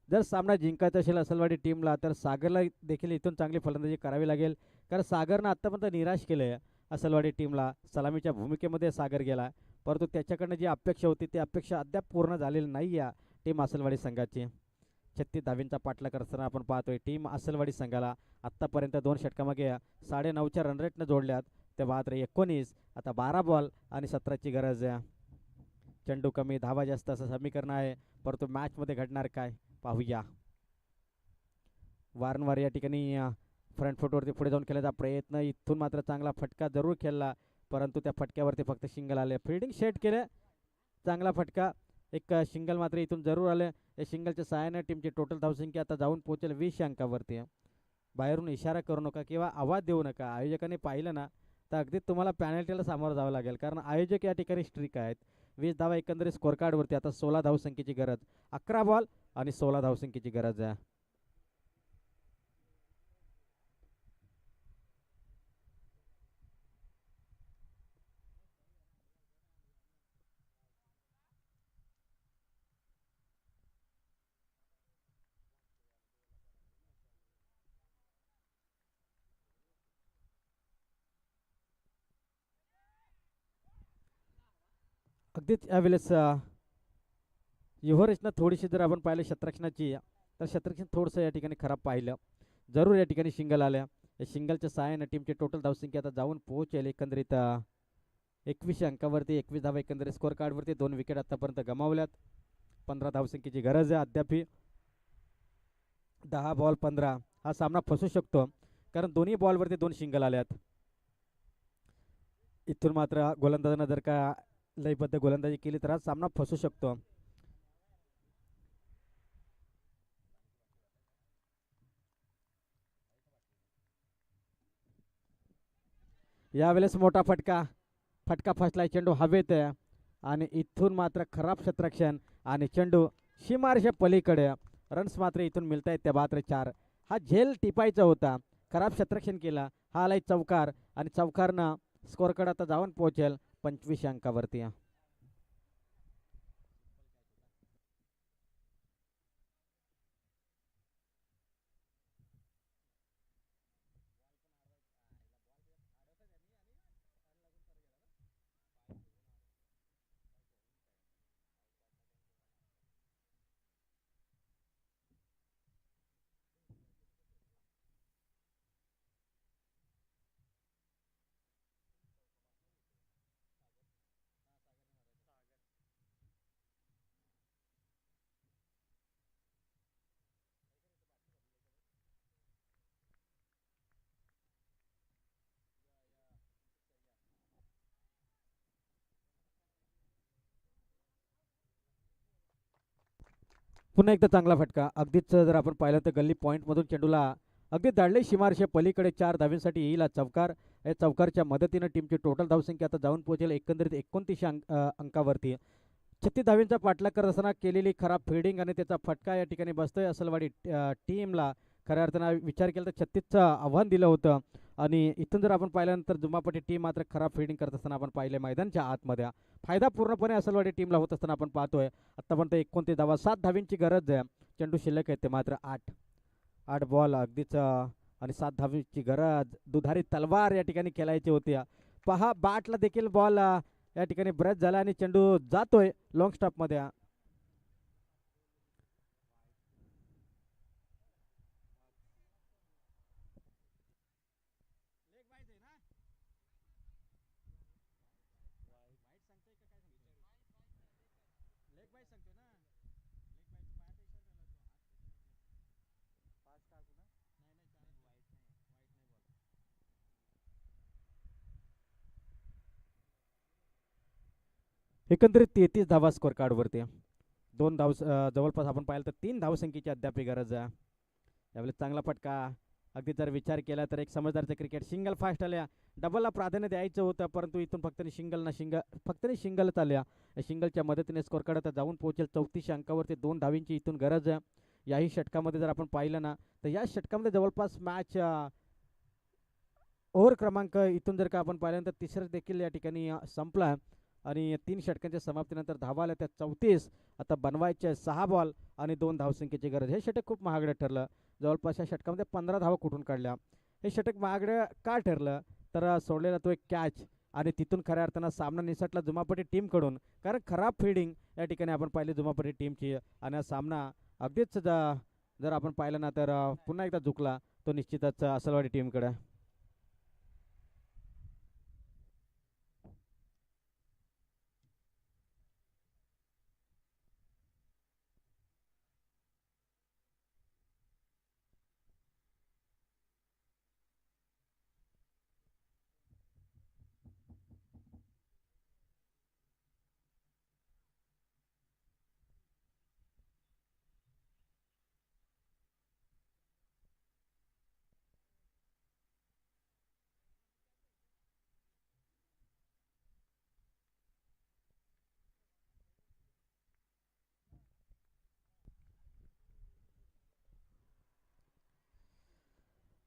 Speaker 1: जर सामना जिंकायचा असेल असलवाडी टीमला तर सागरला देखील इथून चांगली फलंदाजी करावी लागेल. कारण सागरनं आत्तापर्यंत निराश केलं आहे असलवाडी टीमला. सलामीच्या भूमिकेमध्ये सागर गेला, परंतु त्याच्याकडनं जी अपेक्षा होती ती अपेक्षा अद्याप पूर्ण झालेली नाही या टीम असलवाडी संघाची. 36 धावींचा पाठलाग करताना आपण पाहतोय टीम असलवाडी संघाला. आत्तापर्यंत 2 षटकामागे 9.5च्या रनरेटनं जोडल्यात. ते मात्र 19. आता 12 बॉल आणि 17ची गरज आहे. चेंडू कमी धावा जास्त असं समीकरण आहे, परंतु मॅचमध्ये घडणार काय पाहूया. वारंवार या ठिकाणी फ्रंट फुटवरती पुढे जाऊन खेळण्याचा प्रयत्न. इथून मात्र चांगला फटका जरूर खेळला, परंतु त्या फटक्यावरती फक्त सिंगल आले. फिल्डिंग सेट केले, चांगला फटका. एक सिंगल मात्र इथून जरूर आले. या सिंगलच्या सहाय्याने टीमची टोटल धावसंख्या आता जाऊन पोहोचेल 20 अंकावरती. बाहेरून इशारा करू नका किंवा आवाज देऊ नका. आयोजकांनी पाहिलं ना तर अगदी तुम्हाला पॅनल्टीला सामोरं जावं लागेल, कारण आयोजक या ठिकाणी स्ट्रिक आहेत. 20 धावा एकंदरीत स्कोर कार्डवरती. आता 16 धावसंख्येची गरज. 11 बॉल आणि 16 धावसंख्येची गरज आहे. अगदीच यावेळेस युवरेशनं थोडीशी जर आपण पाहिलं क्षेत्ररक्षणाची, तर क्षेत्ररक्षण थोडंसं या ठिकाणी खराब पाहिलं. जरूर या ठिकाणी सिंगल आल्या. या सिंगलच्या सहाय्याने टीमची टोटल धावसंख्या आता जाऊन पोहोचेल एकंदरीत 21 अंकावरती. 21 धावा एकंदरीत स्कोर कार्डवरती. 2 विकेट आतापर्यंत गमावल्यात. 15 धावसंख्येची गरज आहे अद्यापही. 10 बॉल 15. हा सामना फसू शकतो, कारण दोन्ही बॉलवरती 2 सिंगल आल्यात. इथून मात्र गोलंदाजानं जर का लयबद्ध गोलंदाजी केली तर हा सामना फसू शकतो. यावेळेस मोठा फटका. फटका फसलाय, चेंडू हवेत आहे आणि इथून मात्र खराब क्षेत्ररक्षण आणि चेंडू सीमारेषे पलीकडे. रन्स मात्र इथून मिळत आहेत त्या मात्र 4. हा झेल टिपायचा होता, खराब क्षेत्ररक्षण केला. हा आलाय चौकार आणि चौकारनं स्कोरकडे आता जाऊन पोहोचेल 25 अंकावरती. पुन्हा एकदा चांगला फटका. अगदीच जर आपण पाहिलं तर गल्ली पॉईंटमधून चेंडूला अगदी दाडले सीमारेषे पलीकडे 4 धावींसाठी येईल चौकार. या चौकारच्या मदतीनं टीमची टोटल धावसंख्या आता जाऊन पोहोचेल एकंदरीत 29 अंकावरती. 36 धावींचा पाठलाग करत असताना केलेली खराब फिल्डिंग आणि त्याचा फटका या ठिकाणी बसतोय असलवाडी टीमला. खऱ्या अर्थानं विचार केला तर 36चं आव्हान दिलं होतं आणि इथून जर आपण पाहिल्यानंतर जुमापटी टीम मात्र खराब फिल्डिंग करत असताना आपण पाहिले मैदानच्या आतमध्ये. फायदा पूर्णपणे असलवाडी टीमला होत असताना आपण पाहतोय. आत्तापर्यंत 29 धावा, 7 धावींची गरज आहे. चेंडू शिल्लक आहे ते मात्र 8 बॉल अगदीच आणि 7 धावींची गरज. दुधारी तलवार या ठिकाणी खेळायची होती. पहा बॅटला देखील बॉल या ठिकाणी ब्रश झाला आणि चेंडू जातोय लॉंग स्टॉपमध्ये. एकंदरीत 33 धावा स्कोर कार्डवरती. 2 धाव जवळपास आपण पाहिलं तर 3 धावसंख्येची अद्याप गरज आहे. यावेळेस चांगला फटका. अगदी जर विचार केला तर एक समजदारचं क्रिकेट. सिंगल फास्ट आल्या, डबलला प्राधान्य द्यायचं होतं, परंतु इथून फक्त सिंगलच आल्या. सिंगलच्या मदतीने स्कोर काढत जाऊन पोहोचेल 34 अंकावरती. 2 धावींची इथून गरज आहे. याही षटकामध्ये जर आपण पाहिलं ना, तर या षटकामध्ये जवळपास मॅच ओव्हर क्रमांक इथून जर का आपण पाहिलं तर तिसरं देखील या ठिकाणी संपला आणि 3 षटकांच्या समाप्तीनंतर धावा आल्या त्या 34. आता बनवायचे 6 बॉल आणि 2 धावसंख्येची गरज. हे षटक खूप महागडं ठरलं. जवळपास या षटकामध्ये 15 धावा कुठून काढल्या. हे षटक महागडं का ठरलं तर सोडलेला तो एक कॅच आणि तिथून खऱ्या अर्थानं सामना निसटला जुमापटी टीमकडून, कारण खराब फिल्डिंग या ठिकाणी आपण पाहिली जुमापटी टीमची आणि हा सामना अगदीच जर आपण पाहिलं ना तर पुन्हा एकदा झुकला तो निश्चितच असलवाडी टीमकडे.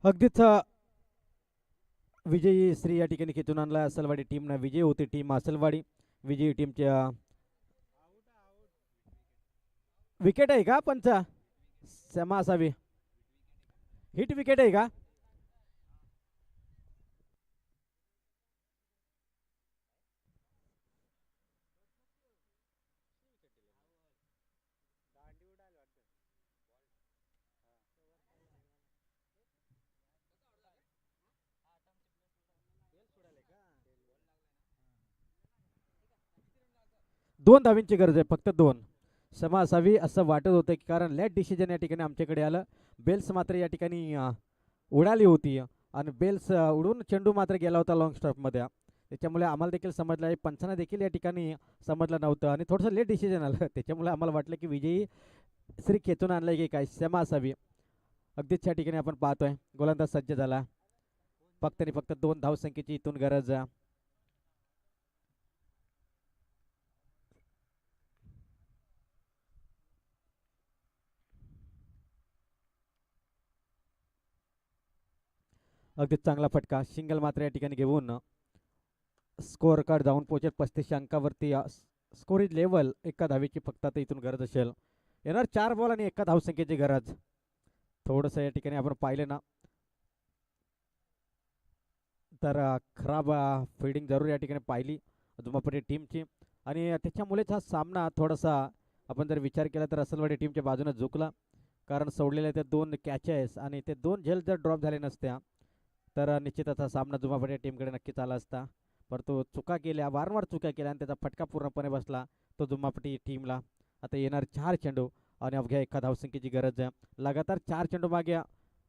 Speaker 1: अगदीच विजयी श्री या ठिकाणी खेचून आणला असलवाडी टीमनं. विजयी होती टीम असलवाडी. विजयी टीमच्या विकेट आहे का पंच? क्षमा असावी. हिट विकेट आहे का? दोन धावींची गरज आहे, फक्त दोन. क्षमा असावी असं वाटत होतं की कारण लेट डिसिजन या ठिकाणी आमच्याकडे आलं. बेल्स मात्र या ठिकाणी उडाली होती आणि बेल्स उडून चेंडू मात्र गेला होता लॉंग स्टॉपमध्ये. त्याच्यामुळे आम्हाला देखील समजलं आहे, पंचांना देखील या ठिकाणी समजलं नव्हतं आणि थोडंसं लेट डिसिजन आलं. त्याच्यामुळे आम्हाला वाटलं की विजयी श्री खेचून आणलं की काय. क्षमा असावी. अगदीच या ठिकाणी आपण पाहतोय गोलंदाज सज्ज झाला. फक्त आणि फक्त 2 धावसंख्येची इथून गरज. अगदीच चांगला फटका. सिंगल मात्र या ठिकाणी घेऊन स्कोअर कार्ड जाऊन पोहोचेल 35 अंकावरती. Score is level. एका धावेची फक्त आता इथून गरज असेल. येणार 4 बॉल आणि एका धावसंख्येची गरज. थोडंसं या ठिकाणी आपण पाहिलं ना तर खराब फिल्डिंग जरूर या ठिकाणी पाहिली जुमापटी टीमची आणि त्याच्यामुळेच हा सामना थोडासा आपण जर विचार केला तर असलवाडी टीमच्या बाजूने झुकला, कारण सोडलेल्या त्या 2 कॅचेस आणि ते 2 झेल जर ड्रॉप झाले नसत्या तर निश्चितच हा सामना जुमापटी टीमकडे नक्कीच आला असता. परंतु चुका केल्या, वारंवार चुका केल्या आणि त्याचा फटका पूर्णपणे बसला तो जुमापटी टीमला. आता येणार 4 चेंडू आणि अवघ्या एका धावसंख्येची गरज आहे. लगातार 4 चेंडू मागे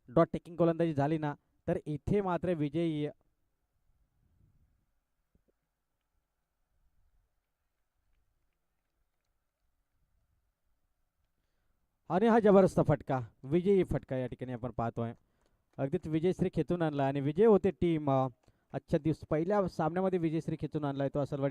Speaker 1: डॉट टेकिंग गोलंदाजी झाली ना तर इथे मात्र विजयी आणि हा जबरदस्त फटका, विजयी फटका या ठिकाणी आपण पाहतोय. अगदीच विजयश्री खेचून आणला आणि विजय होते टीम. आजच्या दिवस पहिल्या सामन्यामध्ये विजयश्री खेचून आणलाय तो असलवाडी